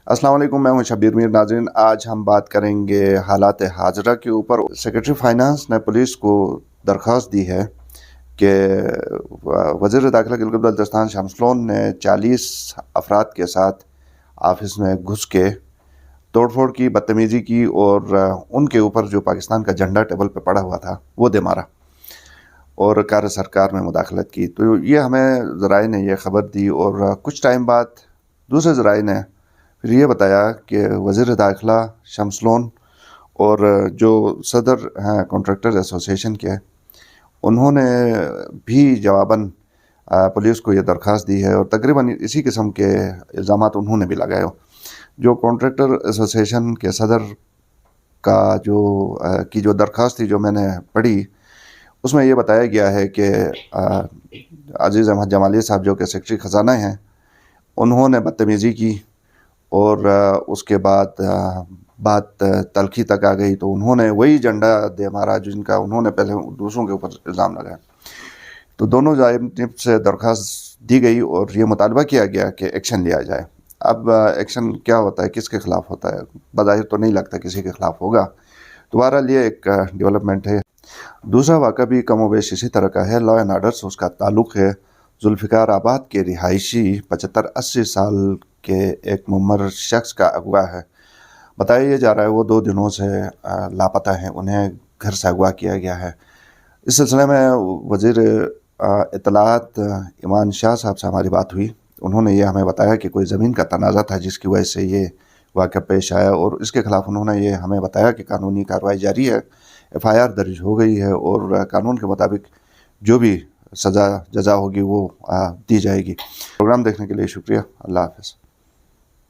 السلام علیکم، میں ہوں شبیر میر۔ ناظرین، آج ہم بات کریں گے حالات حاضرہ کے اوپر۔ سیکرٹری فائنانس نے پولیس کو درخواست دی ہے کہ وزیر داخلہ گلگت بلتستان شمس لون نے 40 افراد کے ساتھ آفس میں گھس کے توڑ پھوڑ کی، بدتمیزی کی اور ان کے اوپر جو پاکستان کا جھنڈا ٹیبل پہ پڑا ہوا تھا وہ دے مارا اور کار سرکار میں مداخلت کی۔ تو یہ ہمیں ذرائع نے یہ خبر دی، اور کچھ ٹائم بعد دوسرے ذرائع نے پھر یہ بتایا کہ وزیر داخلہ شمس لون اور جو صدر ہیں کانٹریکٹرز ایسوسی ایشن کے، انہوں نے بھی جواباً پولیس کو یہ درخواست دی ہے، اور تقریباً اسی قسم کے الزامات انہوں نے بھی لگائے ہو۔ جو کانٹریکٹر ایسوسی ایشن کے صدر کا جو درخواست تھی جو میں نے پڑھی، اس میں یہ بتایا گیا ہے کہ عزیز احمد جمالی صاحب جو کہ سیکرٹری خزانہ ہیں، انہوں نے بدتمیزی کی، اور اس کے بعد بات تلخی تک آ گئی، تو انہوں نے وہی جھنڈا دے مارا جن کا انہوں نے پہلے دوسروں کے اوپر الزام لگایا۔ تو دونوں جانب سے درخواست دی گئی اور یہ مطالبہ کیا گیا کہ ایکشن لیا جائے۔ اب ایکشن کیا ہوتا ہے، کس کے خلاف ہوتا ہے، بظاہر تو نہیں لگتا کسی کے خلاف ہوگا۔ تو بہرحال یہ ایک ڈیولپمنٹ ہے۔ دوسرا واقعہ بھی کم و بیش اسی طرح کا ہے، لا اینڈ آرڈر سے اس کا تعلق ہے۔ ذوالفقار آباد کے رہائشی 75-80 سال کے ایک معمر شخص کا اغوا ہے۔ بتایا یہ جا رہا ہے وہ 2 دنوں سے لاپتہ ہیں، انہیں گھر سے اغوا کیا گیا ہے۔ اس سلسلے میں وزیر اطلاعات ایمان شاہ صاحب سے ہماری بات ہوئی۔ انہوں نے یہ ہمیں بتایا کہ کوئی زمین کا تنازع تھا جس کی وجہ سے یہ واقعہ پیش آیا، اور اس کے خلاف انہوں نے یہ ہمیں بتایا کہ قانونی کارروائی جاری ہے، FIR درج ہو گئی ہے، اور قانون کے مطابق جو بھی سزا جزا ہوگی وہ دی جائے گی۔ پروگرام دیکھنے کے لیے شکریہ۔ اللہ حافظ۔